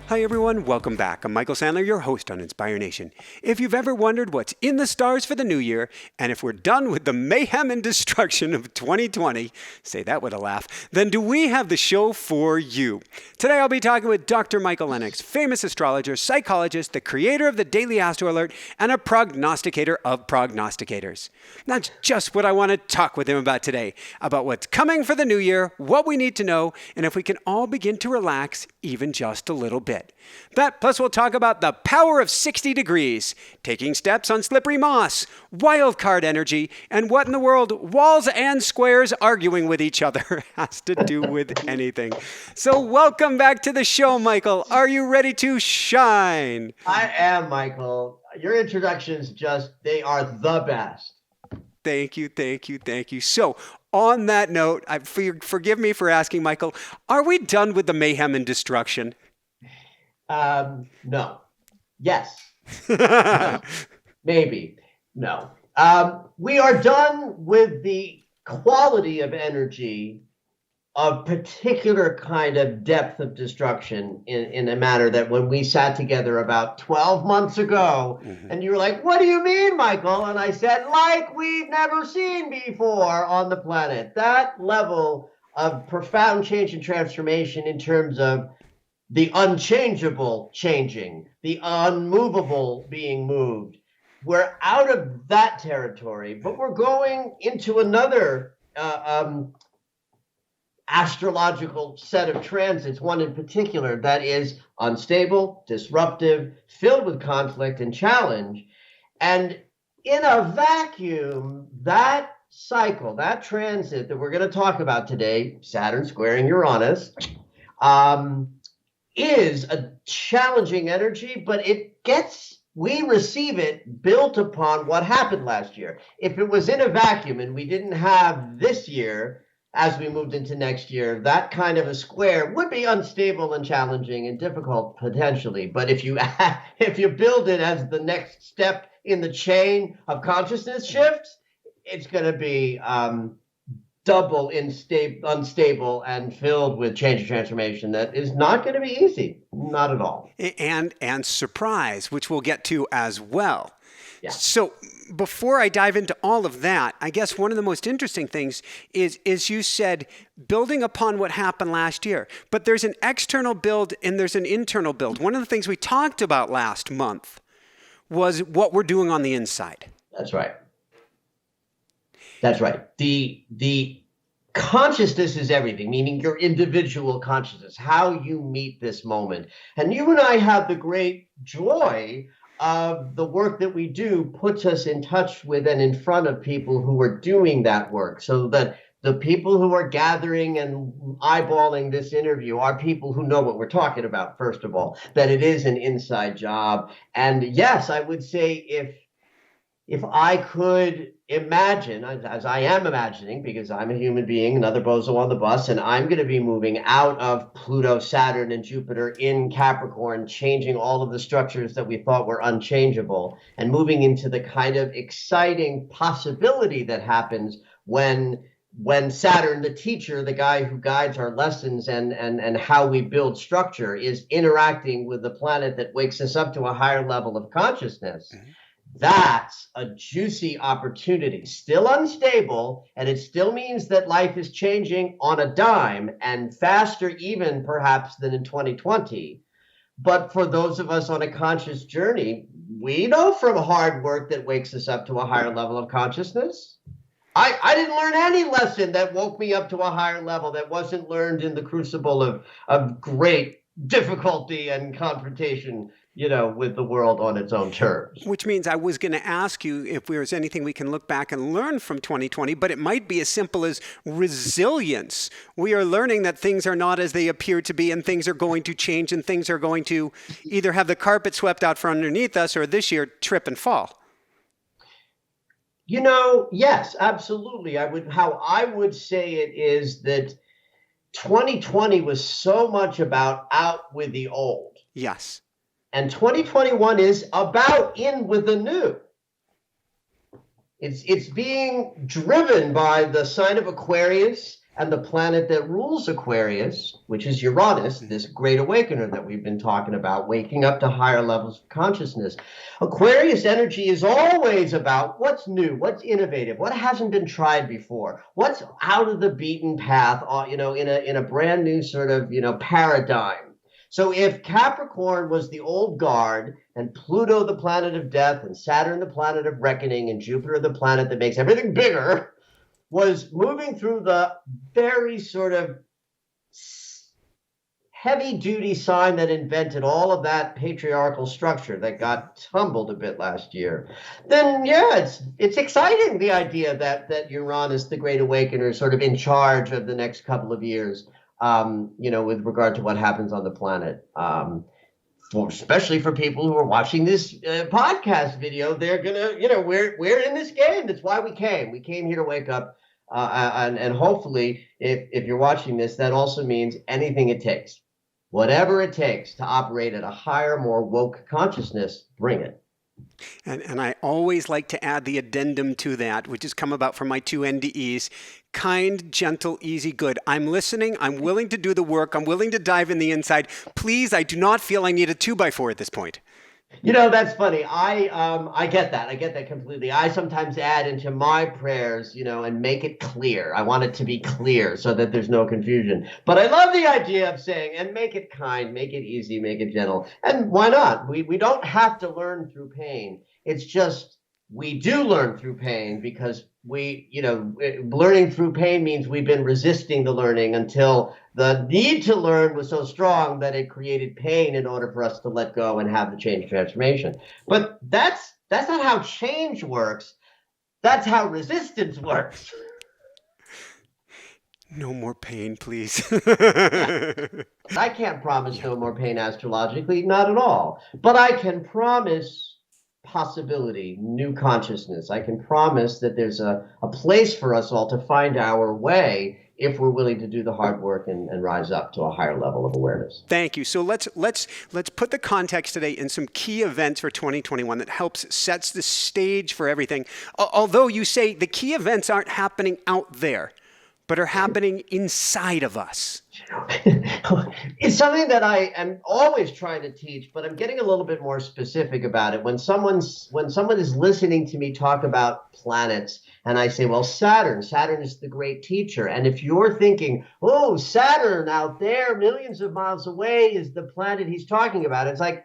Hi everyone, welcome back. I'm Michael Sandler, your host on Inspire Nation. If you've ever wondered what's in the stars for the new year, and if we're done with the mayhem and destruction of 2020, say that with a laugh, then do we have the show for you. Today I'll be talking with Dr. Michael Lennox, famous astrologer, psychologist, the creator of the Daily Astro Alert, and a prognosticator of prognosticators. That's just what I want to talk with him about today, about what's coming for the new year, what we need to know, and if we can all begin to relax even just a little bit. That, plus we'll talk about the power of 60 degrees, taking steps on slippery moss, wild card energy, and what in the world walls and squares arguing with each other has to do with anything. So welcome back to the show, Michael. Are you ready to shine? I am, Michael. Your introductions they are the best. Thank you. So, on that note, forgive me for asking, Michael, are we done with the mayhem and destruction? No. Yes. Maybe. No. We are done with the quality of energy of particular kind of depth of destruction in a manner that when we sat together about 12 months ago, and you were like, what do you mean, Michael? And I said, like we've never seen before on the planet. That level of profound change and transformation in terms of the unchangeable changing, the unmovable being moved. We're out of that territory, but we're going into another astrological set of transits, one in particular that is unstable, disruptive, filled with conflict and challenge. And in a vacuum, that cycle, that transit that we're going to talk about today, Saturn squaring Uranus, is a challenging energy, but we receive it built upon what happened last year. If it was in a vacuum and we didn't have this year, as we moved into next year, that kind of a square would be unstable and challenging and difficult potentially. But if you build it as the next step in the chain of consciousness shifts, it's going to be double unstable and filled with change and transformation that is not going to be easy. Not at all. And surprise, which we'll get to as well. Yeah. So before I dive into all of that, I guess one of the most interesting things is you said building upon what happened last year. But there's an external build and there's an internal build. One of the things we talked about last month was what we're doing on the inside. That's right. The consciousness is everything, meaning your individual consciousness, how you meet this moment. And you and I have the great joy of the work that we do puts us in touch with and in front of people who are doing that work, so that the people who are gathering and eyeballing this interview are people who know what we're talking about, first of all, that it is an inside job. And yes, I would say if I could imagine, as I am imagining, because I'm a human being, another bozo on the bus, and I'm going to be moving out of Pluto, Saturn, and Jupiter in Capricorn, changing all of the structures that we thought were unchangeable, and moving into the kind of exciting possibility that happens when Saturn, the teacher, the guy who guides our lessons and how we build structure, is interacting with the planet that wakes us up to a higher level of consciousness. Mm-hmm. That's a juicy opportunity, still unstable, and it still means that life is changing on a dime and faster even perhaps than in 2020. But for those of us on a conscious journey, we know from hard work that wakes us up to a higher level of consciousness. I didn't learn any lesson that woke me up to a higher level that wasn't learned in the crucible of great difficulty and confrontation, with the world on its own terms. Which means I was going to ask you if there was anything we can look back and learn from 2020, but it might be as simple as resilience. We are learning that things are not as they appear to be, and things are going to change, and things are going to either have the carpet swept out from underneath us or this year trip and fall. Yes, absolutely. How I would say it is that 2020 was so much about out with the old. Yes. And 2021 is about in with the new. It's being driven by the sign of Aquarius And the planet that rules Aquarius, which is Uranus, this great awakener that we've been talking about, waking up to higher levels of consciousness. Aquarius energy is always about what's new, what's innovative, what hasn't been tried before, what's out of the beaten path, in a brand new sort of, paradigm. So if Capricorn was the old guard, and Pluto the planet of death, and Saturn the planet of reckoning, and Jupiter the planet that makes everything bigger, was moving through the very sort of heavy-duty sign that invented all of that patriarchal structure that got tumbled a bit last year, then yeah, it's exciting, the idea that Uranus, the Great Awakener, is sort of in charge of the next couple of years, with regard to what happens on the planet. Especially for people who are watching this podcast video, they're gonna, we're in this game. That's why we came. We came here to wake up, and hopefully, if you're watching this, that also means anything it takes, whatever it takes to operate at a higher, more woke consciousness, bring it. And I always like to add the addendum to that, which has come about from my two NDEs. Kind, gentle, easy, good. I'm listening. I'm willing to do the work. I'm willing to dive in the inside. Please, I do not feel I need a 2x4 at this point. That's funny. I get that. I get that completely. I sometimes add into my prayers, and make it clear. I want it to be clear so that there's no confusion. But I love the idea of saying, and make it kind, make it easy, make it gentle. And why not? We don't have to learn through pain. It's just we do learn through pain because learning through pain means we've been resisting the learning until the need to learn was so strong that it created pain in order for us to let go and have the change transformation. But that's not how change works. That's how resistance works. No more pain, please. I can't promise no more pain astrologically, not at all. But I can promise possibility, new consciousness. I can promise that there's a place for us all to find our way if we're willing to do the hard work and rise up to a higher level of awareness. Thank you. So let's put the context today in some key events for 2021 that sets the stage for everything. Although you say the key events aren't happening out there, but are happening inside of us. It's something that I am always trying to teach, but I'm getting a little bit more specific about it. When someone is listening to me talk about planets, and I say, well, Saturn is the great teacher. And if you're thinking, oh, Saturn out there, millions of miles away is the planet he's talking about, it's like,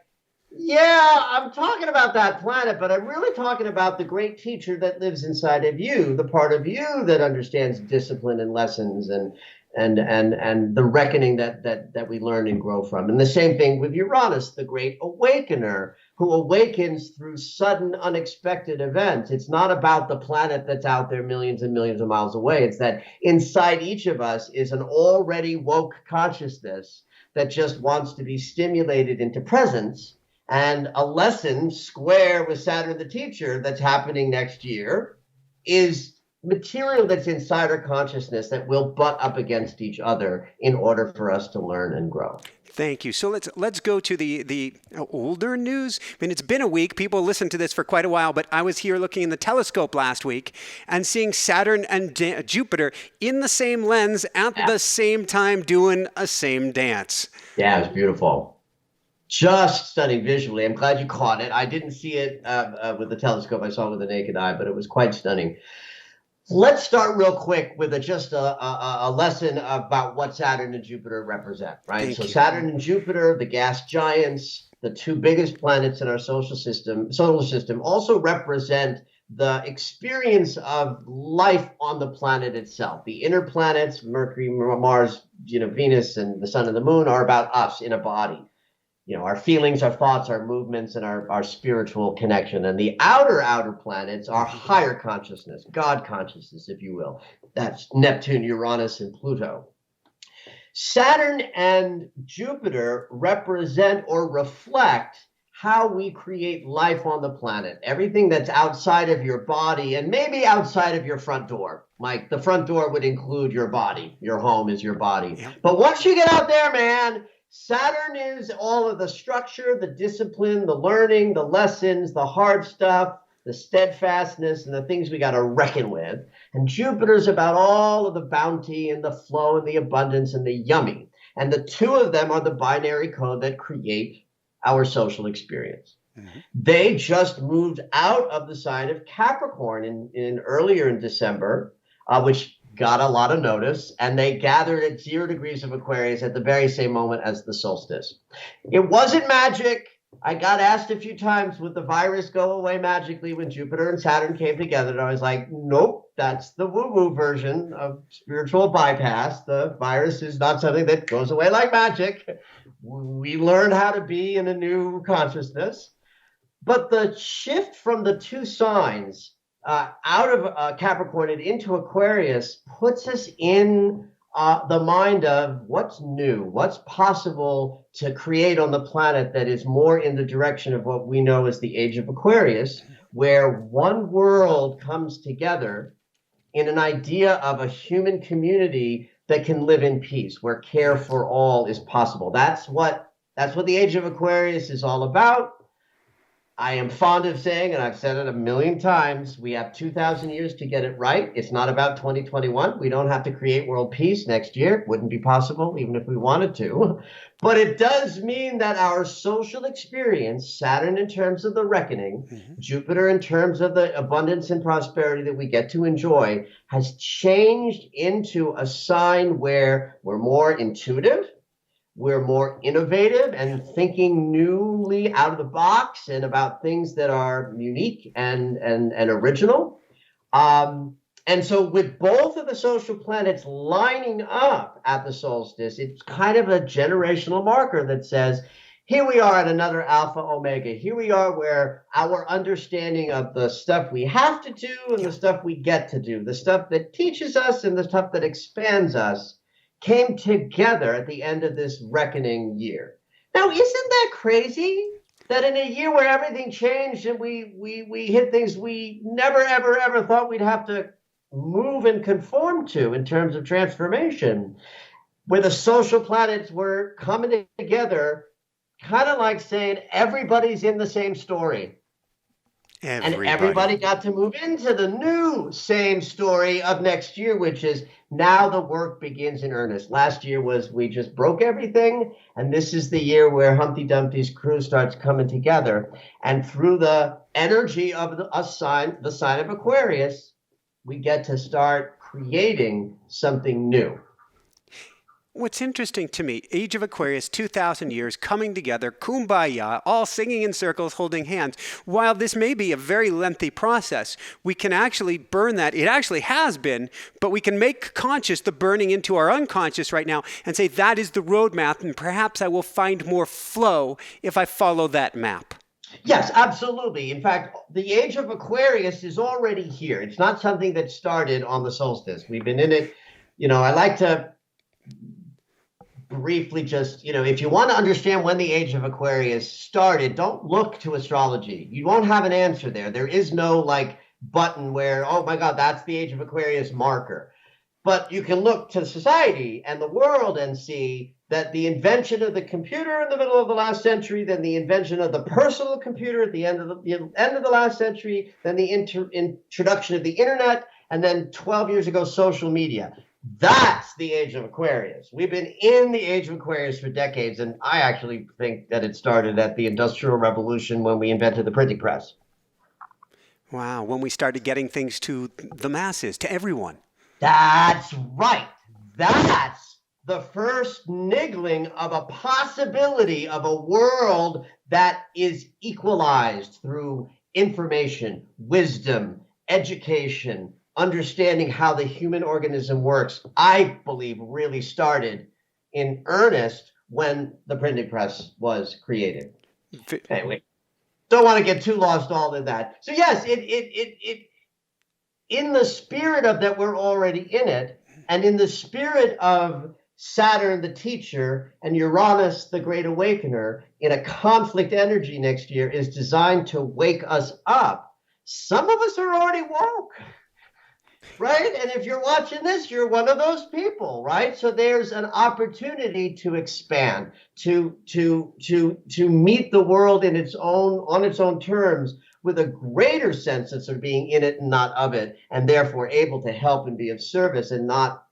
yeah, I'm talking about that planet, but I'm really talking about the great teacher that lives inside of you, the part of you that understands discipline and lessons and the reckoning that we learn and grow from. And the same thing with Uranus, the great awakener, who awakens through sudden, unexpected events. It's not about the planet that's out there millions and millions of miles away. It's that inside each of us is an already woke consciousness that just wants to be stimulated into presence. And a lesson square with Saturn the teacher that's happening next year is material that's inside our consciousness that will butt up against each other in order for us to learn and grow. Thank you. So let's go to the older news. I mean, it's been a week. People listen to this for quite a while, but I was here looking in the telescope last week and seeing Saturn and Jupiter in the same lens at the same time doing a same dance. Yeah, it was beautiful. Just stunning visually. I'm glad you caught it. I didn't see it with the telescope. I saw it with the naked eye, but it was quite stunning. Let's start real quick with just a lesson about what Saturn and Jupiter represent, right? Thank you. Saturn and Jupiter, the gas giants, the two biggest planets in our solar system, also represent the experience of life on the planet itself. The inner planets, Mercury, Mars, Venus, and the sun and the moon, are about us in a body. Our feelings, our thoughts, our movements, and our spiritual connection. And the outer planets are higher consciousness, God consciousness, if you will. That's Neptune, Uranus, and Pluto. Saturn and Jupiter represent or reflect how we create life on the planet. Everything that's outside of your body and maybe outside of your front door. Like the front door would include your body. Your home is your body. Yeah. But once you get out there, man, Saturn is all of the structure, the discipline, the learning, the lessons, the hard stuff, the steadfastness and the things we got to reckon with. And Jupiter's about all of the bounty and the flow and the abundance and the yummy. And the two of them are the binary code that create our social experience. Mm-hmm. They just moved out of the sign of Capricorn earlier in December, which got a lot of notice, and they gathered at 0 degrees of Aquarius at the very same moment as the solstice. It wasn't magic. I got asked a few times, would the virus go away magically when Jupiter and Saturn came together? And I was like, nope, that's the woo-woo version of spiritual bypass. The virus is not something that goes away like magic. We learn how to be in a new consciousness. But the shift from the two signs out of Capricorn and into Aquarius puts us in the mind of what's new, what's possible to create on the planet that is more in the direction of what we know as the age of Aquarius, where one world comes together in an idea of a human community that can live in peace, where care for all is possible. That's what the age of Aquarius is all about. I am fond of saying, and I've said it a million times, we have 2,000 years to get it right. It's not about 2021. We don't have to create world peace next year. It wouldn't be possible, even if we wanted to. But it does mean that our social experience, Saturn in terms of the reckoning, Jupiter in terms of the abundance and prosperity that we get to enjoy, has changed into a sign where we're more intuitive. We're more innovative and thinking newly out of the box and about things that are unique and original. And so with both of the social planets lining up at the solstice, it's kind of a generational marker that says, here we are at another alpha omega. Here we are where our understanding of the stuff we have to do and the stuff we get to do, the stuff that teaches us and the stuff that expands us, came together at the end of this reckoning year. Now, isn't that crazy? That in a year where everything changed and we hit things we never, ever, ever thought we'd have to move and conform to in terms of transformation, where the social planets were coming together, kind of like saying everybody's in the same story. And everybody got to move into the new same story of next year, which is now the work begins in earnest. Last year was we just broke everything, and this is the year where Humpty Dumpty's crew starts coming together. And through the energy of the sign of Aquarius, we get to start creating something new. What's interesting to me, Age of Aquarius, 2,000 years, coming together, kumbaya, all singing in circles, holding hands. While this may be a very lengthy process, we can actually burn that. It actually has been, but we can make conscious the burning into our unconscious right now and say that is the roadmap, and perhaps I will find more flow if I follow that map. Yes, absolutely. In fact, the Age of Aquarius is already here. It's not something that started on the solstice. We've been in it. I like to briefly just, if you want to understand when the Age of Aquarius started, don't look to astrology. You won't have an answer there. There is no button where, oh my God, that's the Age of Aquarius marker. But you can look to society and the world and see that the invention of the computer in the middle of the last century, then the invention of the personal computer at the end of the last century, then the introduction of the internet, and then 12 years ago, social media. That's the Age of Aquarius. We've been in the Age of Aquarius for decades, and I actually think that it started at the Industrial Revolution when we invented the printing press. Wow, when we started getting things to the masses, to everyone. That's right. That's the first niggling of a possibility of a world that is equalized through information, wisdom, education, understanding how the human organism works, I believe really started in earnest when the printing press was created. Anyway, don't want to get too lost all in that. So yes, it in the spirit of that, we're already in it, and in the spirit of Saturn, the teacher, and Uranus, the great awakener, in a conflict energy next year is designed to wake us up. Some of us are already woke. Right? And if you're watching this, you're one of those people, right? So there's an opportunity to expand, to meet the world on its own terms with a greater sense of sort of being in it and not of it, and therefore able to help and be of service and not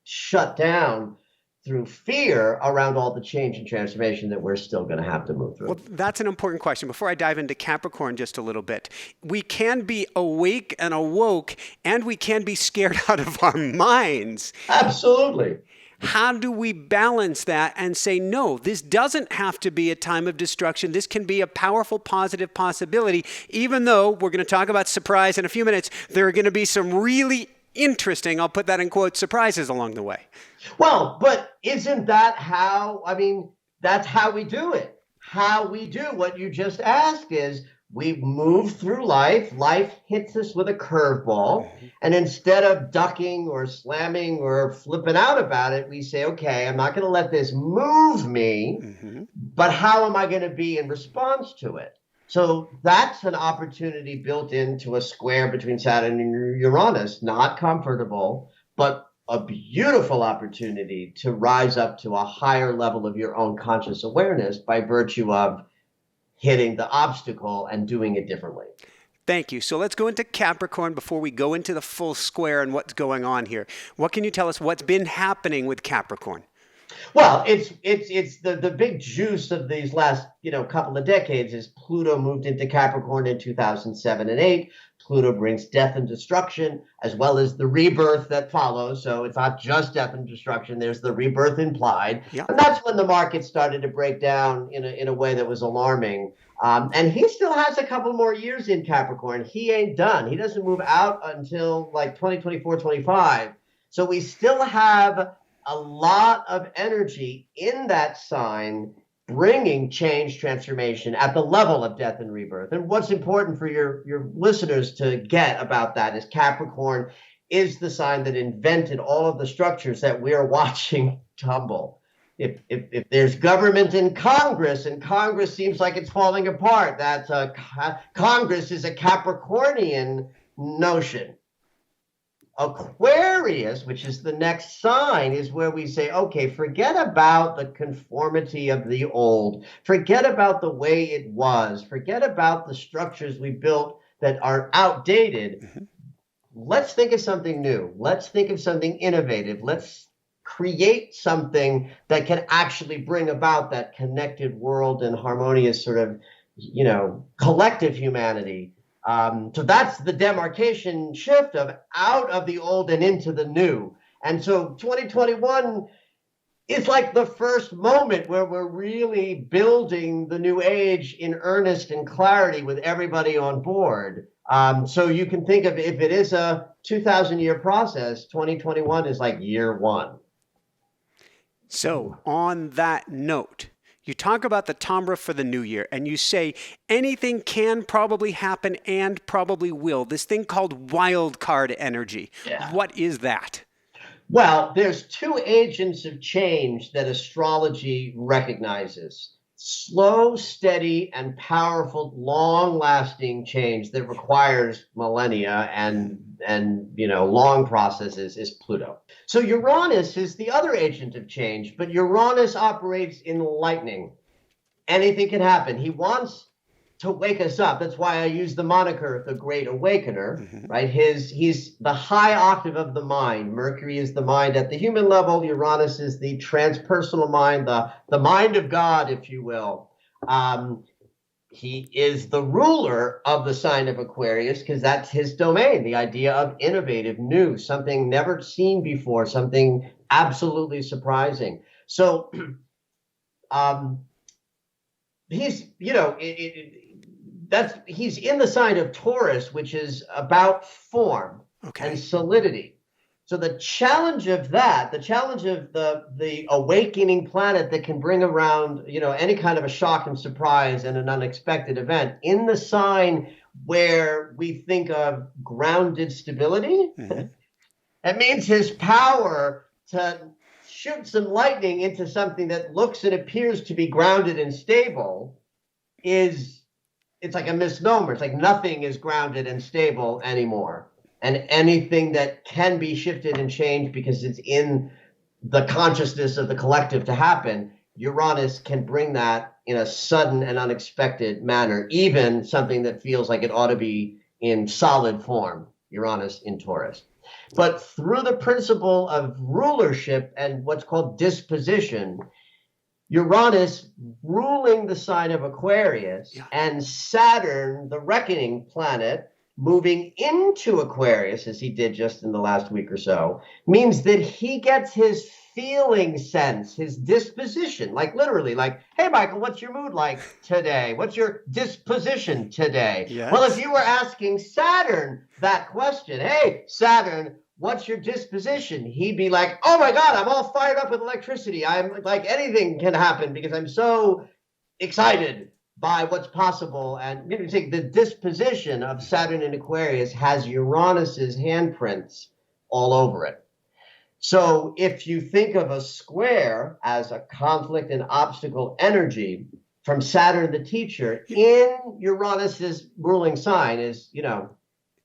shut down through fear around all the change and transformation that we're still going to have to move through. Well, that's an important question. Before I dive into Capricorn just a little bit, we can be awake and awoke, and we can be scared out of our minds. Absolutely. How do we balance that and say, no, this doesn't have to be a time of destruction. This can be a powerful, positive possibility, even though we're going to talk about surprise in a few minutes. There are going to be some really interesting, I'll put that in quotes, surprises along the way. Well, but isn't that how, I mean, that's how we do it. How we do what you just asked is we move through life. Life hits us with a curveball. And instead of ducking or slamming or flipping out about it, we say, okay, I'm not going to let this move me, but how am I going to be in response to it? So that's an opportunity built into a square between Saturn and Uranus, not comfortable, but a beautiful opportunity to rise up to a higher level of your own conscious awareness by virtue of hitting the obstacle and doing it differently. Thank you. So let's go into Capricorn before we go into the full square and what's going on here. What can you tell us what's been happening with Capricorn? Well, it's the big juice of these last, couple of decades is Pluto moved into Capricorn in 2007 and 8. Pluto brings death and destruction, as well as the rebirth that follows. So it's not just death and destruction. There's the rebirth implied. Yeah. And that's when the market started to break down in a way that was alarming. And he still has a couple more years in Capricorn. He ain't done. He doesn't move out until like 2024, 25. So we still have a lot of energy in that sign, bringing change, transformation at the level of death and rebirth. And what's important for your listeners to get about that is Capricorn is the sign that invented all of the structures that we're watching tumble. If there's government in Congress and Congress seems like it's falling apart, that's Congress is a Capricornian notion. Aquarius, which is the next sign, is where we say, okay, forget about the conformity of the old. Forget about the way it was. Forget about the structures we built that are outdated. Let's think of something new. Let's think of something innovative. Let's create something that can actually bring about that connected world and harmonious sort of, collective humanity. So that's the demarcation shift of out of the old and into the new. And so 2021 is like the first moment where we're really building the new age in earnest and clarity with everybody on board. So you can think of, if it is a 2,000-year process, 2021 is like year one. So on that note, you talk about the timbre for the new year, and you say anything can probably happen and probably will. This thing called wild card energy. Yeah. What is that? Well, there's two agents of change that astrology recognizes. Slow, steady, and powerful, long-lasting change that requires millennia and long processes is Pluto. So Uranus is the other agent of change, but Uranus operates in lightning. Anything can happen. He wants to wake us up. That's why I use the moniker the Great Awakener, right? He's the high octave of the mind. Mercury is the mind at the human level. Uranus is the transpersonal mind, the mind of God, if you will. He is the ruler of the sign of Aquarius because that's his domain, the idea of innovative, new, something never seen before, something absolutely surprising. So he's, he's in the sign of Taurus, which is about form and solidity. So the challenge of that, the challenge of the awakening planet that can bring around, any kind of a shock and surprise and an unexpected event in the sign where we think of grounded stability, it means his power to shoot some lightning into something that looks and appears to be grounded and stable it's like a misnomer. It's like nothing is grounded and stable anymore. And anything that can be shifted and changed because it's in the consciousness of the collective to happen Uranus can bring that in a sudden and unexpected manner, even something that feels like it ought to be in solid form, Uranus in Taurus. But through the principle of rulership and what's called disposition, Uranus ruling the sign of Aquarius, and Saturn, the reckoning planet, moving into Aquarius, as he did just in the last week or so, means that he gets his feeling sense, his disposition, like literally, like, hey, Michael, what's your mood like today? What's your disposition today? Yes. Well, if you were asking Saturn that question, hey, Saturn, what's your disposition? He'd be like, oh my God, I'm all fired up with electricity. I'm like, anything can happen because I'm so excited by what's possible. And you think the disposition of Saturn in Aquarius has Uranus's handprints all over it. So if you think of a square as a conflict and obstacle energy from Saturn, the teacher, in Uranus's ruling sign is,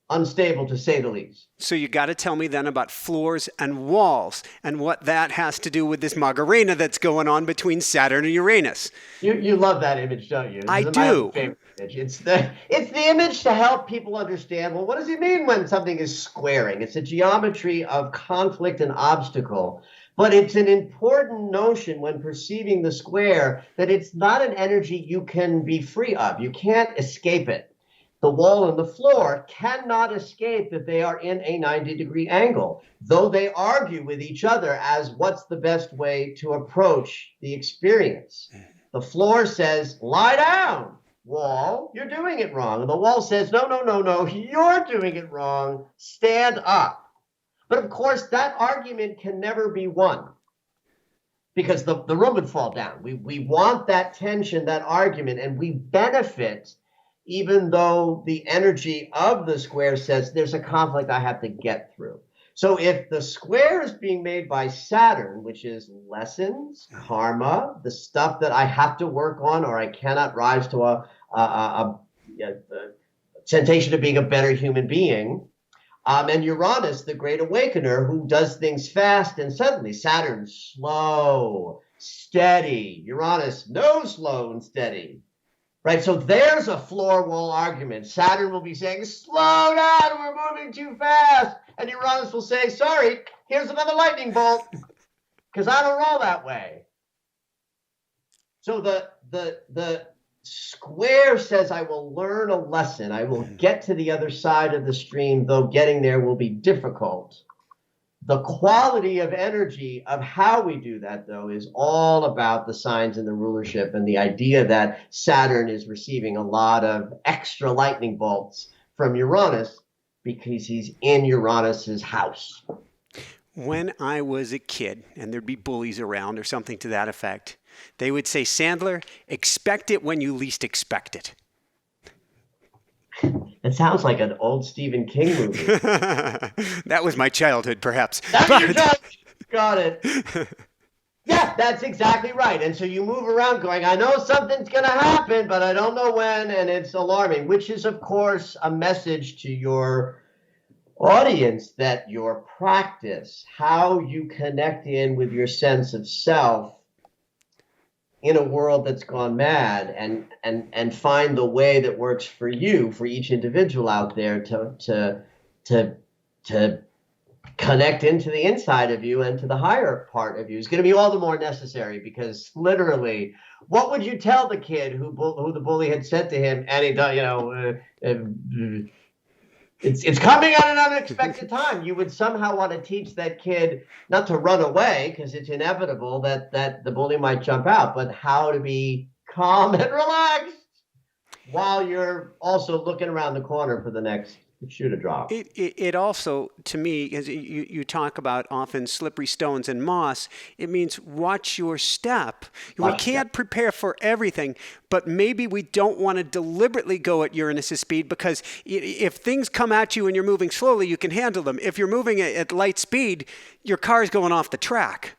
unstable to say the least. So you got to tell me then about floors and walls and what that has to do with this Magarena that's going on between Saturn and Uranus. You love that image, don't you? I do. My favorite image. It's the image to help people understand, well, what does it mean when something is squaring? It's a geometry of conflict and obstacle. But it's an important notion when perceiving the square that it's not an energy you can be free of. You can't escape it. The wall and the floor cannot escape that they are in a 90-degree angle, though they argue with each other as what's the best way to approach the experience. The floor says, lie down, wall, you're doing it wrong. And the wall says, no, you're doing it wrong, stand up. But of course, that argument can never be won because the room would fall down. We want that tension, that argument, and we benefit even though the energy of the square says there's a conflict I have to get through. So if the square is being made by Saturn, which is lessons, karma, the stuff that I have to work on or I cannot rise to a temptation of being a better human being, and Uranus, the great awakener, who does things fast and suddenly. Saturn, slow, steady. Uranus, no slow and steady. Right, so there's a floor wall argument. Saturn will be saying, slow down, we're moving too fast. And Uranus will say, sorry, here's another lightning bolt, because I don't roll that way. So the square says, I will learn a lesson. I will get to the other side of the stream, though getting there will be difficult. The quality of energy of how we do that, though, is all about the signs and the rulership and the idea that Saturn is receiving a lot of extra lightning bolts from Uranus because he's in Uranus's house. When I was a kid and there'd be bullies around or something to that effect, they would say, Sandler, expect it when you least expect it. It sounds like an old Stephen King movie. That was my childhood, perhaps. Your childhood. Got it. Yeah, that's exactly right. And so you move around going, I know something's going to happen, but I don't know when, and it's alarming, which is, of course, a message to your audience that your practice, how you connect in with your sense of self, in a world that's gone mad and find the way that works for you, for each individual out there to connect into the inside of you and to the higher part of you is going to be all the more necessary because literally, what would you tell the kid who the bully had said to him, and he, it's coming at an unexpected time. You would somehow want to teach that kid not to run away because it's inevitable that the bully might jump out, but how to be calm and relaxed while you're also looking around the corner for the next shoe to drop. It also, to me, as you talk about often slippery stones and moss, it means watch your step. We can't prepare for everything, but maybe we don't want to deliberately go at Uranus's speed because if things come at you and you're moving slowly, you can handle them. If you're moving at light speed, your car's going off the track.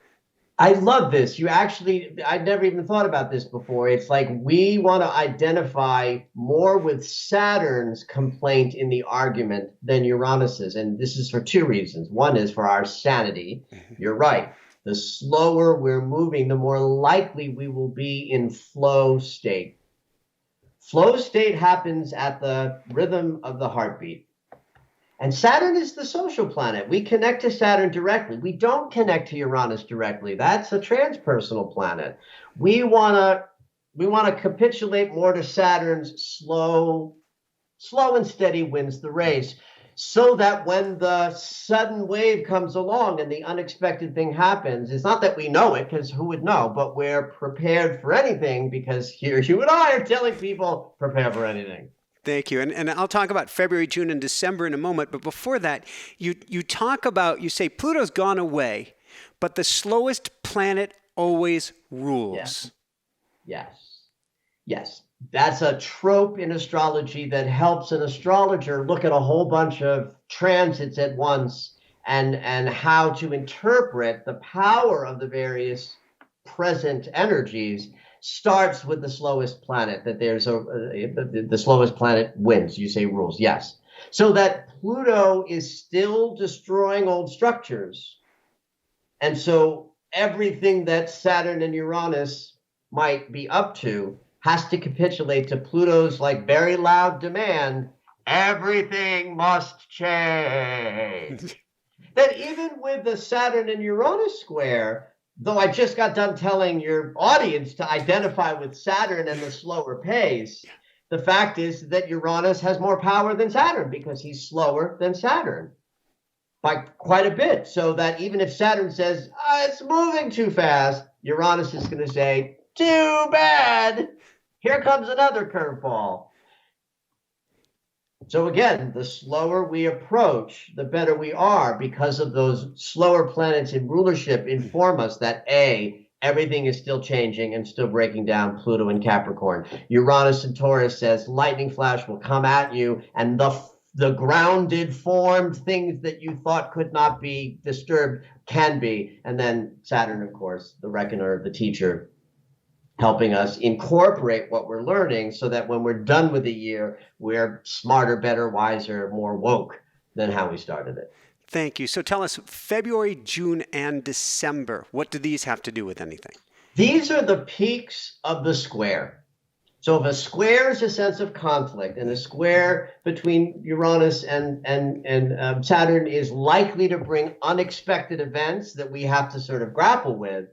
I love this. I'd never even thought about this before. It's like we want to identify more with Saturn's complaint in the argument than Uranus's. And this is for two reasons. One is for our sanity. You're right. The slower we're moving, the more likely we will be in flow state. Flow state happens at the rhythm of the heartbeat. And Saturn is the social planet. We connect to Saturn directly. We don't connect to Uranus directly. That's a transpersonal planet. We want to capitulate more to Saturn's slow and steady wins the race, so that when the sudden wave comes along and the unexpected thing happens, it's not that we know it, because who would know, but we're prepared for anything, because here you and I are telling people, prepare for anything. Thank you. And I'll talk about February, June, and December in a moment. But before that, you say Pluto's gone away, but the slowest planet always rules. Yes. That's a trope in astrology that helps an astrologer look at a whole bunch of transits at once and how to interpret the power of the various present energies. Starts with the slowest planet, that there's the slowest planet wins. You say rules, yes. So that Pluto is still destroying old structures. And so everything that Saturn and Uranus might be up to has to capitulate to Pluto's very loud demand, everything must change. That even with the Saturn and Uranus square, though I just got done telling your audience to identify with Saturn and the slower pace, the fact is that Uranus has more power than Saturn because he's slower than Saturn by quite a bit. So that even if Saturn says, it's moving too fast, Uranus is going to say, too bad. Here comes another curveball. So again, the slower we approach, the better we are, because of those slower planets in rulership inform us that everything is still changing and still breaking down. Pluto and Capricorn. Uranus and Taurus says lightning flash will come at you, and the grounded, formed things that you thought could not be disturbed can be. And then Saturn, of course, the reckoner, the teacher, helping us incorporate what we're learning so that when we're done with the year, we're smarter, better, wiser, more woke than how we started it. Thank you. So tell us, February, June, and December, what do these have to do with anything? These are the peaks of the square. So if a square is a sense of conflict, and a square between Uranus and Saturn is likely to bring unexpected events that we have to sort of grapple with,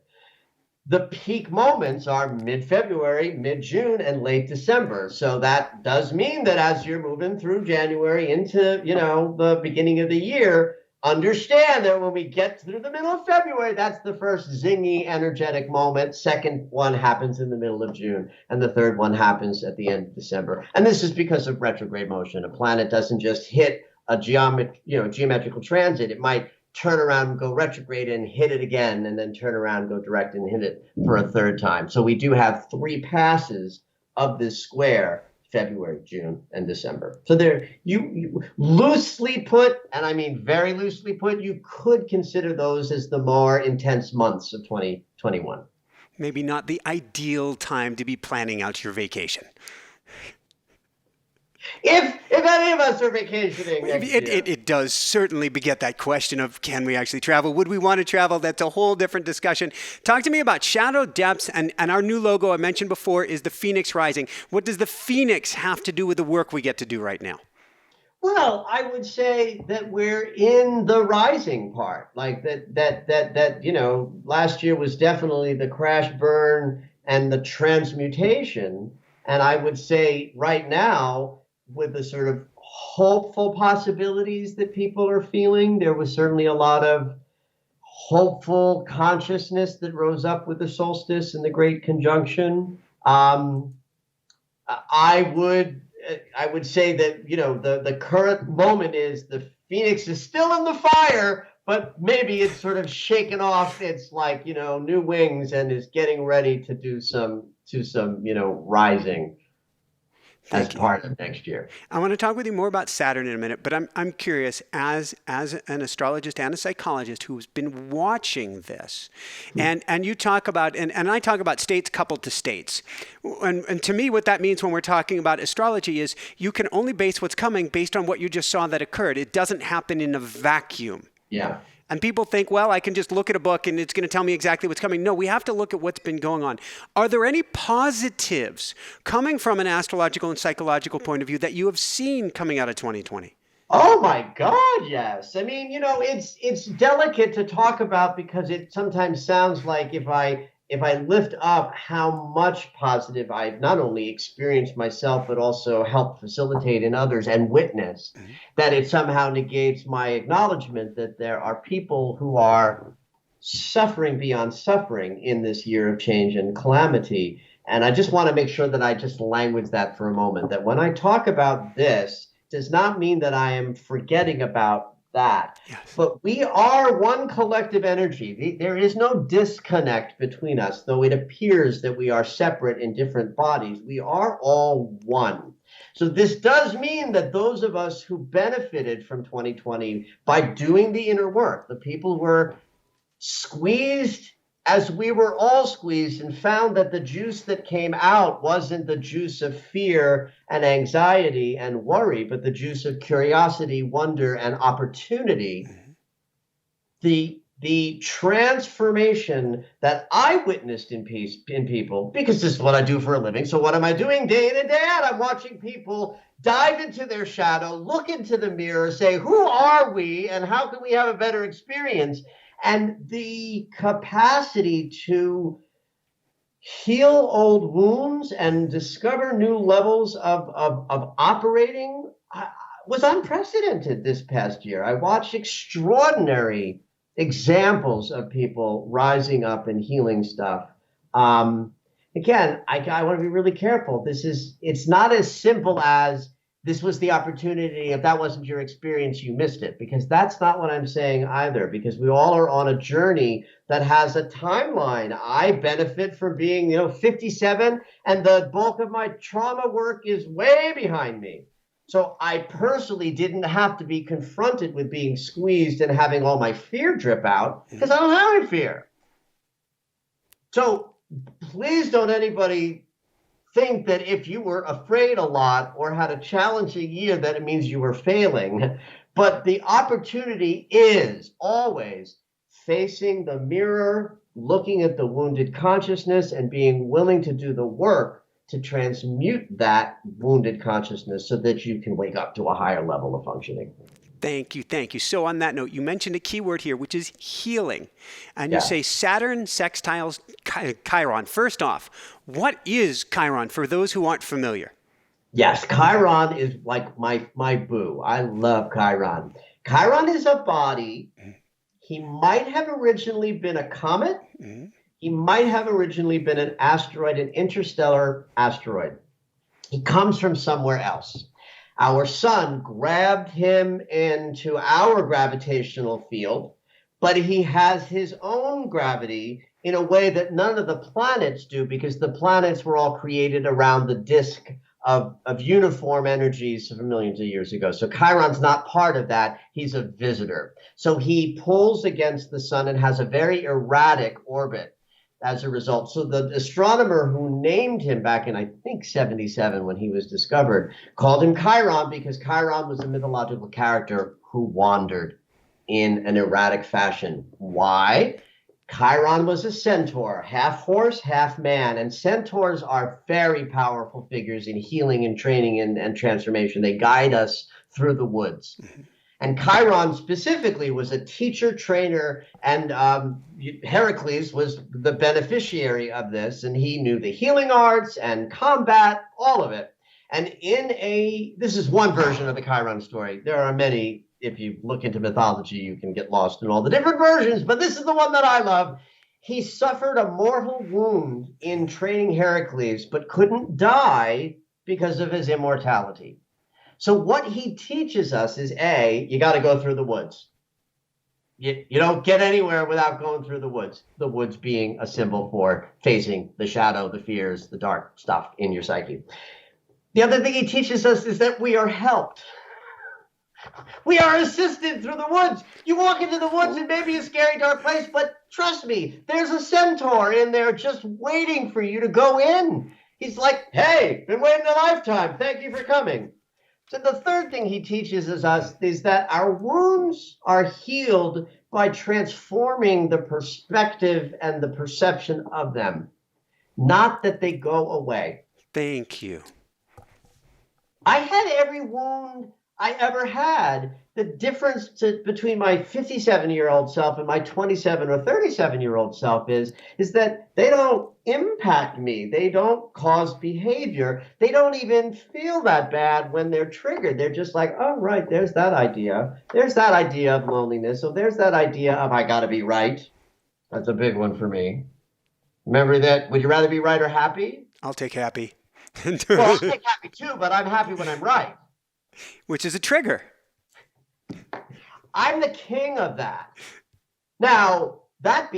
the peak moments are mid-February, mid-June, and late December. So that does mean that as you're moving through January into, the beginning of the year, understand that when we get through the middle of February, that's the first zingy, energetic moment. Second one happens in the middle of June, and the third one happens at the end of December. And this is because of retrograde motion. A planet doesn't just hit a geometrical transit. It might turn around and go retrograde and hit it again, and then turn around and go direct and hit it for a third time. So we do have 3 passes of this square, February, June, and December. So there, you loosely put, and I mean very loosely put, you could consider those as the more intense months of 2021. Maybe not the ideal time to be planning out your vacation. If any of us are vacationing next year. It does certainly beget that question of, can we actually travel? Would we want to travel? That's a whole different discussion. Talk to me about shadow depths, and our new logo I mentioned before is the Phoenix Rising. What does the Phoenix have to do with the work we get to do right now? Well, I would say that we're in the rising part. Like that, last year was definitely the crash burn and the transmutation. And I would say right now, with the sort of hopeful possibilities that people are feeling, there was certainly a lot of hopeful consciousness that rose up with the solstice and the great conjunction. I would say that, the current moment is the Phoenix is still in the fire, but maybe it's sort of shaken off its new wings and is getting ready to do some rising as part of next year. I want to talk with you more about Saturn in a minute, but I'm curious, as an astrologist and a psychologist who's been watching this, and you talk about, and I talk about states coupled to states. And to me, what that means when we're talking about astrology is you can only base what's coming based on what you just saw that occurred. It doesn't happen in a vacuum. Yeah. And people think, well, I can just look at a book and it's going to tell me exactly what's coming. No, we have to look at what's been going on. Are there any positives coming from an astrological and psychological point of view that you have seen coming out of 2020? Oh my God, yes. I mean, it's delicate to talk about because it sometimes sounds like if I lift up how much positive I've not only experienced myself, but also helped facilitate in others and witnessed, that it somehow negates my acknowledgement that there are people who are suffering beyond suffering in this year of change and calamity. And I just want to make sure that I just language that for a moment, that when I talk about this, does not mean that I am forgetting about that. Yes. But we are one collective energy. There is no disconnect between us, though it appears that we are separate in different bodies. We are all one. So this does mean that those of us who benefited from 2020 by doing the inner work, the people were squeezed as we were all squeezed and found that the juice that came out wasn't the juice of fear and anxiety and worry, but the juice of curiosity, wonder, and opportunity. The transformation that I witnessed in people, because this is what I do for a living. So what am I doing day in and day out? I'm watching people dive into their shadow, look into the mirror, say, who are we and how can we have a better experience? And the capacity to heal old wounds and discover new levels of operating was unprecedented this past year. I watched extraordinary examples of people rising up and healing stuff. Again, I want to be really careful. It's not as simple as this was the opportunity. If that wasn't your experience, you missed it, because that's not what I'm saying either, because we all are on a journey that has a timeline. I benefit from being, 57, and the bulk of my trauma work is way behind me. So I personally didn't have to be confronted with being squeezed and having all my fear drip out, because I don't have any fear. So please don't anybody think that if you were afraid a lot or had a challenging year, that it means you were failing. But the opportunity is always facing the mirror, looking at the wounded consciousness, and being willing to do the work to transmute that wounded consciousness so that you can wake up to a higher level of functioning. Thank you. So on that note, you mentioned a key word here, which is healing. And you say Saturn, Sextiles, Chiron. First off, what is Chiron for those who aren't familiar? Yes, Chiron is like my boo. I love Chiron. Chiron is a body. He might have originally been a comet. He might have originally been an asteroid, an interstellar asteroid. He comes from somewhere else. Our sun grabbed him into our gravitational field, but he has his own gravity in a way that none of the planets do, because the planets were all created around the disk of uniform energies from millions of years ago. So Chiron's not part of that. He's a visitor. So he pulls against the sun and has a very erratic orbit as a result. So the astronomer who named him back in, I think, 77 when he was discovered, called him Chiron because Chiron was a mythological character who wandered in an erratic fashion. Why? Chiron was a centaur, half horse, half man, and centaurs are very powerful figures in healing and training and transformation. They guide us through the woods. And Chiron specifically was a teacher, trainer, and Heracles was the beneficiary of this, and he knew the healing arts and combat, all of it. And this is one version of the Chiron story. There are many. If you look into mythology, you can get lost in all the different versions, but this is the one that I love. He suffered a mortal wound in training Heracles, but couldn't die because of his immortality. So what he teaches us is, you got to go through the woods. You don't get anywhere without going through the woods being a symbol for facing the shadow, the fears, the dark stuff in your psyche. The other thing he teaches us is that we are helped. We are assisted through the woods. You walk into the woods, it may be a scary, dark place, but trust me, there's a centaur in there just waiting for you to go in. He's like, hey, been waiting a lifetime. Thank you for coming. So the third thing he teaches us is that our wounds are healed by transforming the perspective and the perception of them, not that they go away. Thank you. I had every wound I ever had. The difference between my 57-year-old self and my 27 or 37-year-old self is that they don't impact me. They don't cause behavior. They don't even feel that bad when they're triggered. They're just like, oh, right, there's that idea. There's that idea of loneliness. So there's that idea of I got to be right. That's a big one for me. Remember that? Would you rather be right or happy? I'll take happy. Well, I'll take happy too, but I'm happy when I'm right. Which is a trigger. I'm the king of that. Now, that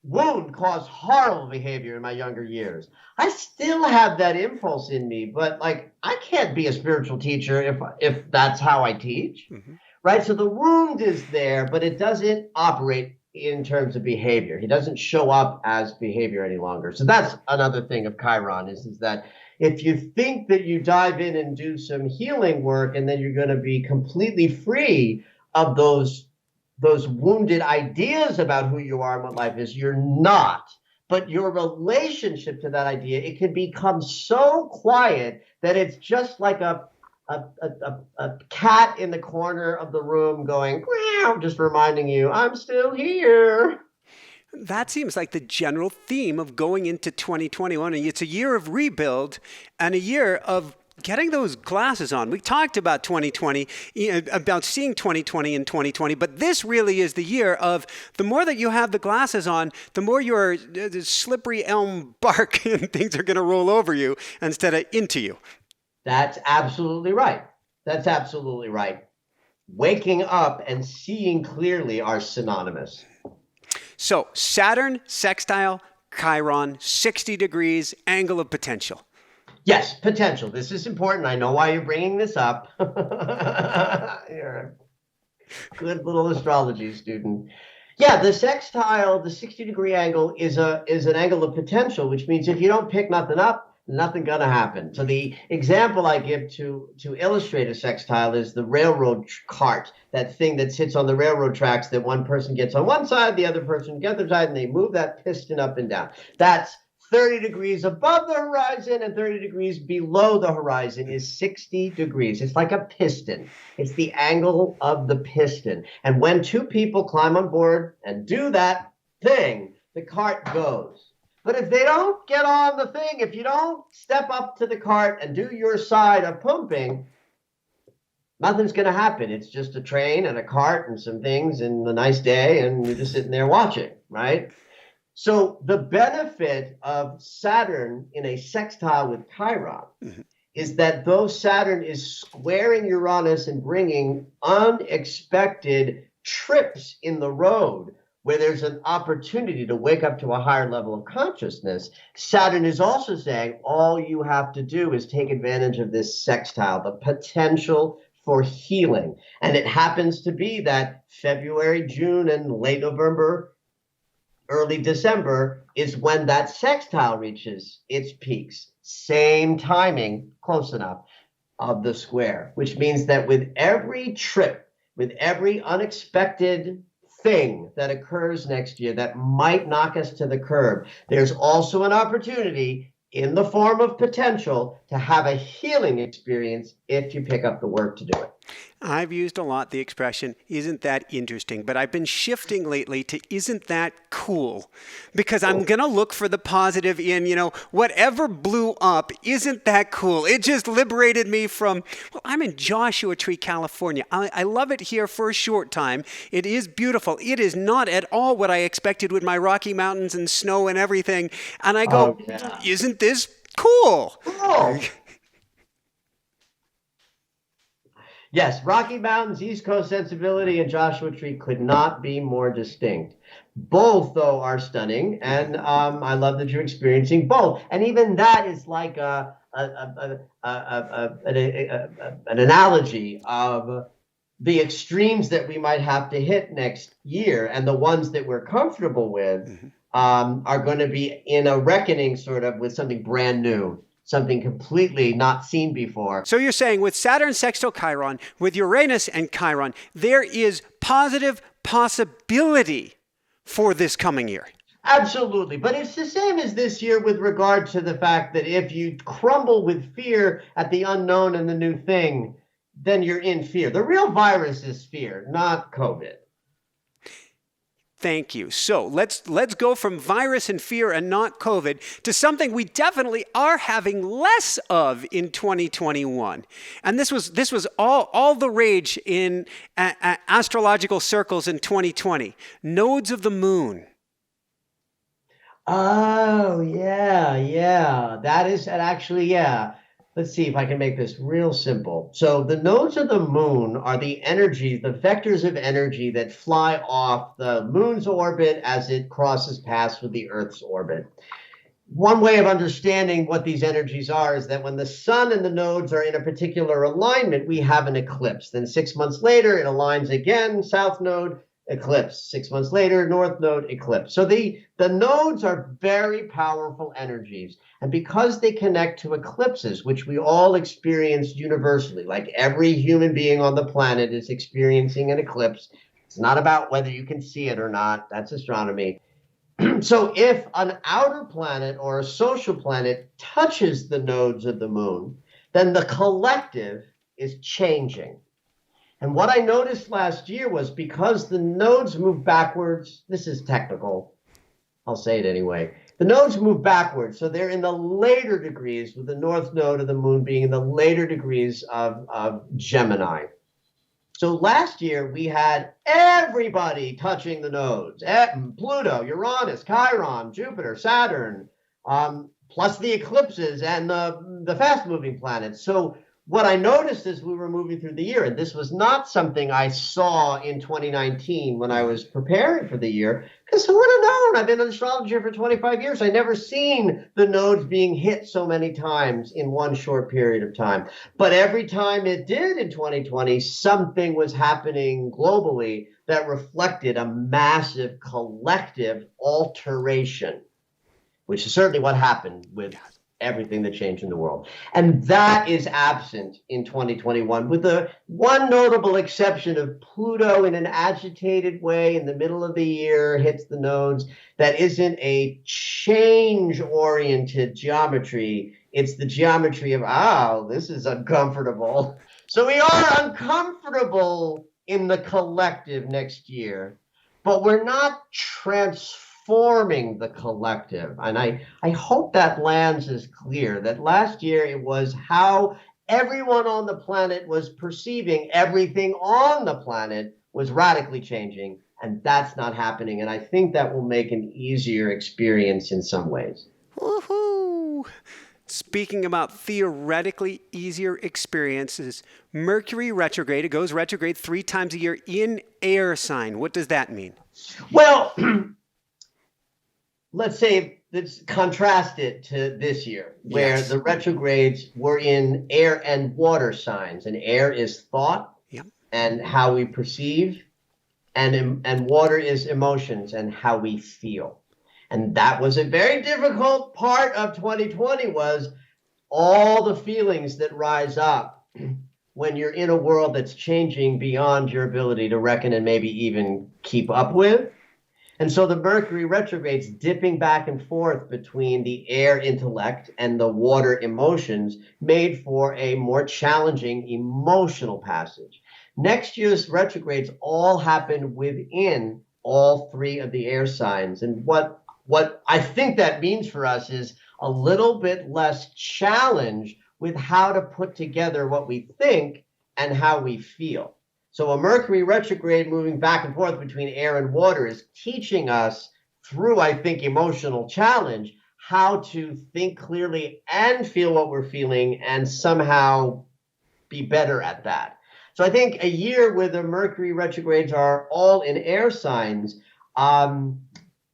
wound caused horrible behavior in my younger years. I still have that impulse in me, but like, I can't be a spiritual teacher if that's how I teach, right? So the wound is there, but it doesn't operate in terms of behavior. He doesn't show up as behavior any longer. So that's another thing of Chiron is that if you think that you dive in and do some healing work and then you're going to be completely free of those wounded ideas about who you are and what life is, you're not. But your relationship to that idea, it can become so quiet that it's just like a cat in the corner of the room going, meow, just reminding you, I'm still here. That seems like the general theme of going into 2021. And it's a year of rebuild and a year of getting those glasses on. We talked about 2020, about seeing 2020 in 2020, but this really is the year of the more that you have the glasses on, the more your slippery elm bark and things are going to roll over you instead of into you. That's absolutely right. That's absolutely right. Waking up and seeing clearly are synonymous. So Saturn, sextile, Chiron, 60 degrees, angle of potential. Yes, potential. This is important. I know why you're bringing this up. You're a good little astrology student. Yeah, the sextile, the 60-degree angle is an angle of potential, which means if you don't pick nothing up, nothing gonna happen. So the example I give to illustrate a sextile is the railroad cart, that thing that sits on the railroad tracks that one person gets on one side, the other person gets the other side, and they move that piston up and down. That's 30 degrees above the horizon and 30 degrees below the horizon is 60 degrees. It's like a piston. It's the angle of the piston. And when two people climb on board and do that thing, the cart goes. But if they don't get on the thing, if you don't step up to the cart and do your side of pumping, nothing's going to happen. It's just a train and a cart and some things and a nice day, and you're just sitting there watching, right? So the benefit of Saturn in a sextile with Chiron is that though Saturn is squaring Uranus and bringing unexpected trips in the road, where there's an opportunity to wake up to a higher level of consciousness, Saturn is also saying all you have to do is take advantage of this sextile, the potential for healing. And it happens to be that February, June, and late November, early December is when that sextile reaches its peaks. Same timing, close enough, of the square, which means that with every trip, with every unexpected thing that occurs next year that might knock us to the curb, there's also an opportunity in the form of potential to have a healing experience if you pick up the work to do it. I've used a lot the expression, isn't that interesting? But I've been shifting lately to, isn't that cool? Because I'm going to look for the positive in, whatever blew up, isn't that cool? It just liberated me from, I'm in Joshua Tree, California. I love it here for a short time. It is beautiful. It is not at all what I expected with my Rocky Mountains and snow and everything. And I go, Isn't this cool? Cool. Yes, Rocky Mountains, East Coast sensibility, and Joshua Tree could not be more distinct. Both, though, are stunning, and I love that you're experiencing both. And even that is like an analogy of the extremes that we might have to hit next year, and the ones that we're comfortable with are going to be in a reckoning sort of with something brand new. something completely not seen before. So you're saying with Saturn sextile Chiron, with Uranus and Chiron, there is positive possibility for this coming year. Absolutely. But it's the same as this year with regard to the fact that if you crumble with fear at the unknown and the new thing, then you're in fear. The real virus is fear, not COVID. Thank you. So let's go from virus and fear and not COVID to something we definitely are having less of in 2021. And this was all the rage in astrological circles in 2020. Nodes of the moon. Oh, yeah. That is actually, yeah. Let's see if I can make this real simple. So the nodes of the moon are the energies, the vectors of energy that fly off the moon's orbit as it crosses paths with the Earth's orbit. One way of understanding what these energies are is that when the sun and the nodes are in a particular alignment, we have an eclipse. Then 6 months later, it aligns again, south node, eclipse. 6 months later, north node, eclipse. So the nodes are very powerful energies. And because they connect to eclipses, which we all experience universally, like every human being on the planet is experiencing an eclipse. It's not about whether you can see it or not. That's astronomy. So if an outer planet or a social planet touches the nodes of the moon, then the collective is changing. And what I noticed last year was because the nodes move backwards, this is technical, I'll say it anyway. The nodes move backwards, so they're in the later degrees, with the north node of the moon being in the later degrees of Gemini. So last year we had everybody touching the nodes, Pluto, Uranus, Chiron, Jupiter, Saturn, plus the eclipses and the fast-moving planets. So what I noticed as we were moving through the year, and this was not something I saw in 2019 when I was preparing for the year, because who would have known? I've been an astrologer for 25 years. I never seen the nodes being hit so many times in one short period of time. But every time it did in 2020, something was happening globally that reflected a massive collective alteration, which is certainly what happened with everything that changed in the world. And that is absent in 2021, with the one notable exception of Pluto in an agitated way in the middle of the year hits the nodes. That isn't a change-oriented geometry. It's the geometry of, this is uncomfortable. So we are uncomfortable in the collective next year, but we're not transforming the collective. And I hope that lands as clear that last year it was how everyone on the planet was perceiving everything on the planet was radically changing, and that's not happening. And I think that will make an easier experience in some ways. Woohoo! Speaking about theoretically easier experiences, Mercury retrograde, it goes retrograde 3 times a year in air sign. What does that mean? Well, let's say, let's contrast it to this year, where the retrogrades were in air and water signs. And air is thought and how we perceive, and water is emotions and how we feel. And that was a very difficult part of 2020, was all the feelings that rise up when you're in a world that's changing beyond your ability to reckon and maybe even keep up with. And so the Mercury retrogrades dipping back and forth between the air intellect and the water emotions made for a more challenging emotional passage. Next year's retrogrades all happen within all 3 of the air signs. And what I think that means for us is a little bit less challenge with how to put together what we think and how we feel. So a Mercury retrograde moving back and forth between air and water is teaching us through, I think, emotional challenge, how to think clearly and feel what we're feeling and somehow be better at that. So I think a year where the Mercury retrogrades are all in air signs,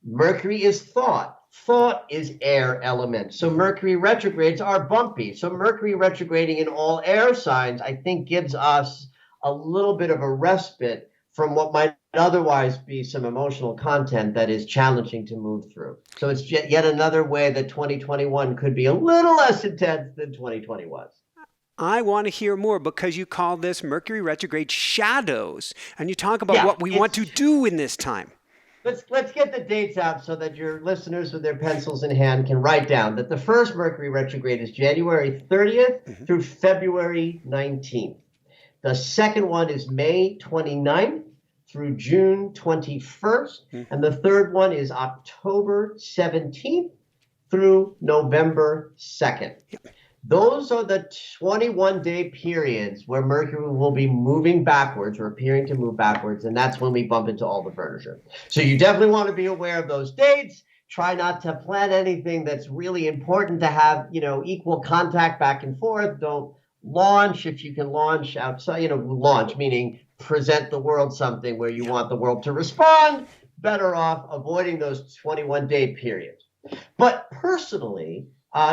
Mercury is thought. Thought is air element. So Mercury retrogrades are bumpy. So Mercury retrograding in all air signs, I think, gives us a little bit of a respite from what might otherwise be some emotional content that is challenging to move through. So it's yet another way that 2021 could be a little less intense than 2020 was. I want to hear more because you call this Mercury retrograde shadows, and you talk about what we want to do in this time. Let's get the dates out so that your listeners with their pencils in hand can write down that the first Mercury retrograde is January 30th through February 19th. The second one is May 29th through June 21st. And the third one is October 17th through November 2nd. Those are the 21-day periods where Mercury will be moving backwards or appearing to move backwards, and that's when we bump into all the furniture. So you definitely want to be aware of those dates. Try not to plan anything that's really important to have, equal contact back and forth. Don't launch if you can launch outside, launch meaning present the world something where you want the world to respond. Better off avoiding those 21-day periods. But personally,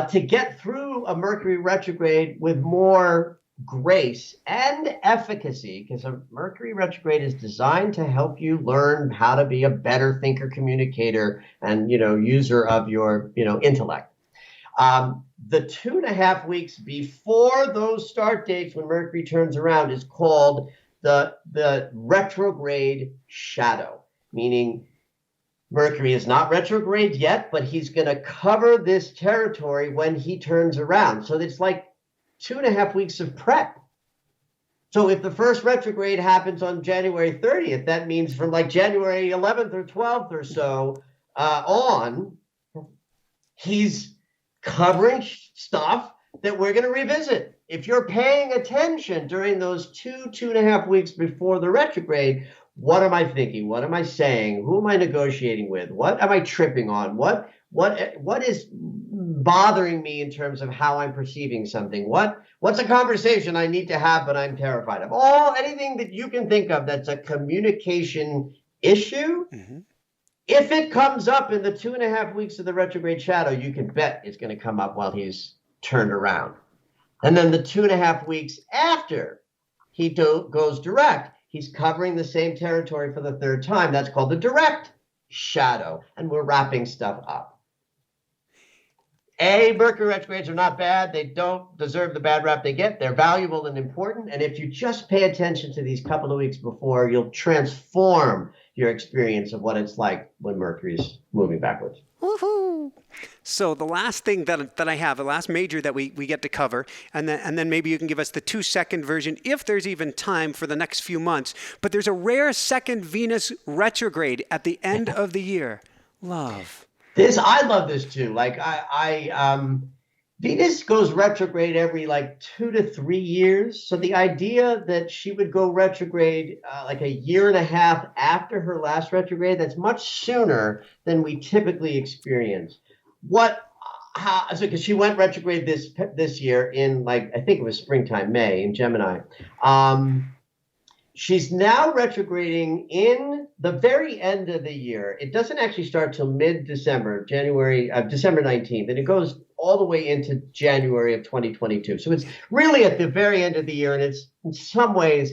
to get through a Mercury retrograde with more grace and efficacy, because a Mercury retrograde is designed to help you learn how to be a better thinker, communicator, and user of your intellect. The 2.5 weeks before those start dates when Mercury turns around is called the retrograde shadow, meaning Mercury is not retrograde yet, but he's going to cover this territory when he turns around. So it's like 2.5 weeks of prep. So if the first retrograde happens on January 30th, that means from like January 11th or 12th or so on, he's covering stuff that we're going to revisit. If you're paying attention during those 2.5 weeks before the retrograde, what am I thinking? What am I saying? Who am I negotiating with? What am I tripping on? What is bothering me in terms of how I'm perceiving something? What's a conversation I need to have but I'm terrified of? Anything that you can think of that's a communication issue. If it comes up in the 2.5 weeks of the retrograde shadow, you can bet it's going to come up while he's turned around. And then the 2.5 weeks after he goes direct, he's covering the same territory for the third time. That's called the direct shadow. And we're wrapping stuff up. Mercury retrogrades are not bad. They don't deserve the bad rap they get. They're valuable and important. And if you just pay attention to these couple of weeks before, you'll transform your experience of what it's like when Mercury's moving backwards. Woohoo! So the last thing that I have, the last major that we get to cover, and then maybe you can give us the 2-second version if there's even time for the next few months. But there's a rare second Venus retrograde at the end of the year. I love this too. Like Venus goes retrograde every 2 to 3 years. So the idea that she would go retrograde like a year and a half after her last retrograde, that's much sooner than we typically experience. Because she went retrograde this year in I think it was springtime, May in Gemini. She's now retrograding in the very end of the year. It doesn't actually start till mid-December, December 19th, and it goes all the way into January of 2022. So it's really at the very end of the year, and it's in some ways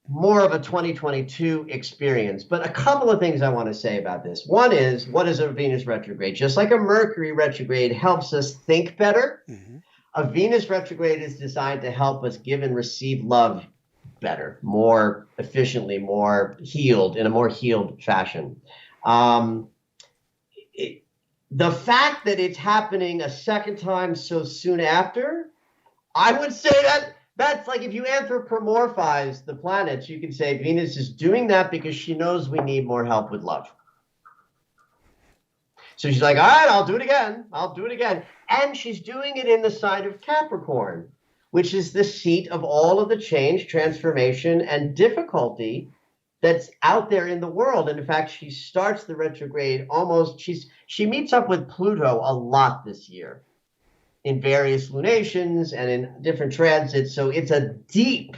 more of a 2022 experience. But a couple of things I want to say about this. One is, what is a Venus retrograde? Just like a Mercury retrograde helps us think better, a Venus retrograde is designed to help us give and receive love better, more efficiently, more healed, in a more healed fashion. The fact that it's happening a second time so soon after, I would say that's like if you anthropomorphize the planets, you could say Venus is doing that because she knows we need more help with love. So she's like, all right, I'll do it again. And she's doing it in the sign of Capricorn, which is the seat of all of the change, transformation, and difficulty that's out there in the world. And in fact, she starts the retrograde she meets up with Pluto a lot this year in various lunations and in different transits. So it's a deep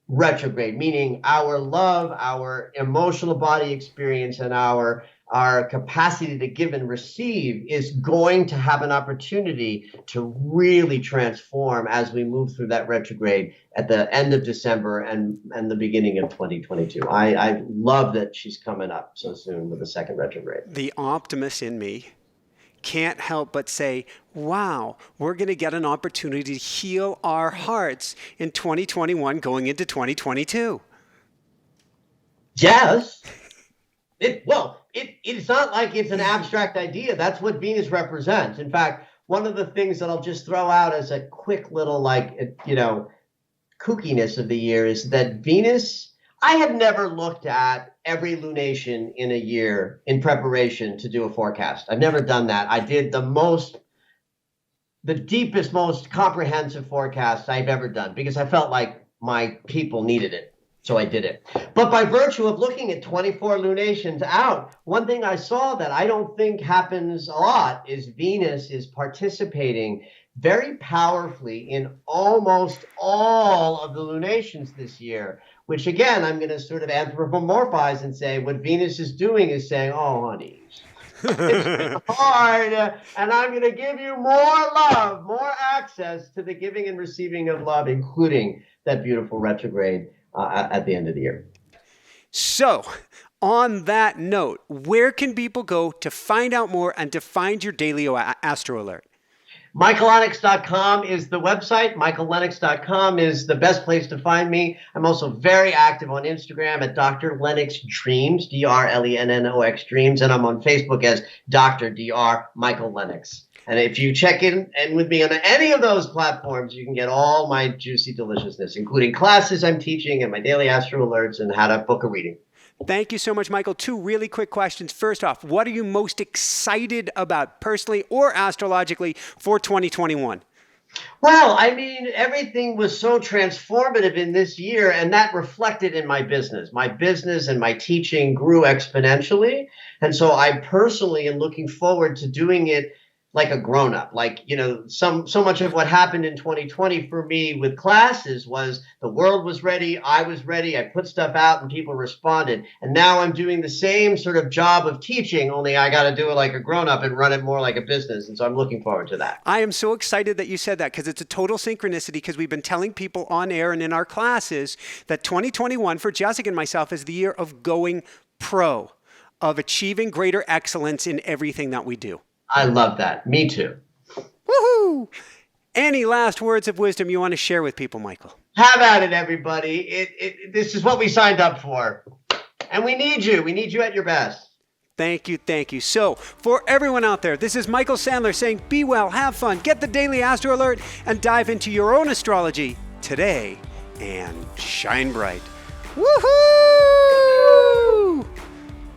retrograde, meaning our love, our emotional body experience, and our our capacity to give and receive is going to have an opportunity to really transform as we move through that retrograde at the end of December and the beginning of 2022. I love that she's coming up so soon with the second retrograde. The optimist in me can't help but say, wow, we're going to get an opportunity to heal our hearts in 2021 going into 2022. Yes. It's not like it's an abstract idea. That's what Venus represents. In fact, one of the things that I'll just throw out as a quick little, kookiness of the year is that Venus, I have never looked at every lunation in a year in preparation to do a forecast. I've never done that. I did the deepest, most comprehensive forecast I've ever done because I felt like my people needed it. So I did it. But by virtue of looking at 24 lunations out, one thing I saw that I don't think happens a lot is Venus is participating very powerfully in almost all of the lunations this year, which again, I'm going to sort of anthropomorphize and say what Venus is doing is saying, oh, honeys, it's been hard, and I'm going to give you more love, more access to the giving and receiving of love, including that beautiful retrograde at the end of the year. So, on that note, where can people go to find out more and to find your daily Astro Alert? MichaelLennox.com is the website. MichaelLennox.com is the best place to find me. I'm also very active on Instagram at Dr. Lennox Dreams, DrLennox Dreams, and I'm on Facebook as Dr. Dr. Michael Lennox. And if you check in and with me on any of those platforms, you can get all my juicy deliciousness, including classes I'm teaching and my daily astro alerts and how to book a reading. Thank you so much, Michael. Two really quick questions. First off, what are you most excited about personally or astrologically for 2021? Well, I mean, everything was so transformative in this year, and that reflected in my business. My business and my teaching grew exponentially. And so I personally am looking forward to doing it like a grown-up. So much of what happened in 2020 for me with classes was the world was ready, I was ready, I put stuff out and people responded. And now I'm doing the same sort of job of teaching, only I got to do it like a grown-up and run it more like a business. And so I'm looking forward to that. I am so excited that you said that because it's a total synchronicity because we've been telling people on air and in our classes that 2021 for Jessica and myself is the year of going pro, of achieving greater excellence in everything that we do. I love that. Me too. Woohoo! Any last words of wisdom you want to share with people, Michael? Have at it, everybody. This is what we signed up for. And we need you. We need you at your best. Thank you, thank you. So, for everyone out there, this is Michael Sandler saying, be well, have fun, get the Daily Astro Alert, and dive into your own astrology today and shine bright. Woohoo!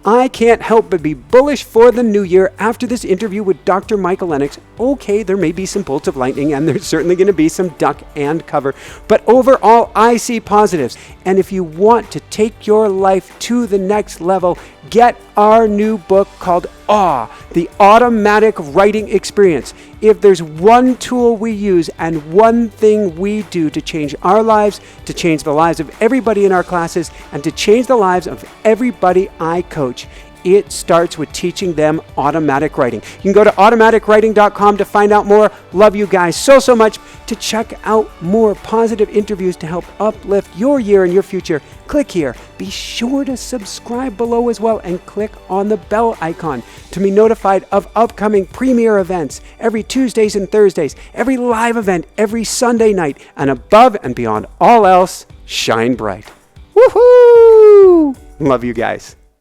I can't help but be bullish for the new year after this interview with Dr. Michael Lennox. Okay, there may be some bolts of lightning and there's certainly going to be some duck and cover, but overall I see positives. And if you want to take your life to the next level, get our new book called Awe, the Automatic Writing Experience. If there's one tool we use and one thing we do to change our lives, to change the lives of everybody in our classes, and to change the lives of everybody I coach, it starts with teaching them automatic writing. You can go to automaticwriting.com to find out more. Love you guys so much. To check out more positive interviews to help uplift your year and your future, click here. Be sure to subscribe below as well and click on the bell icon to be notified of upcoming premiere events every Tuesdays and Thursdays, every live event every Sunday night, and above and beyond all else, shine bright. Woohoo! Love you guys.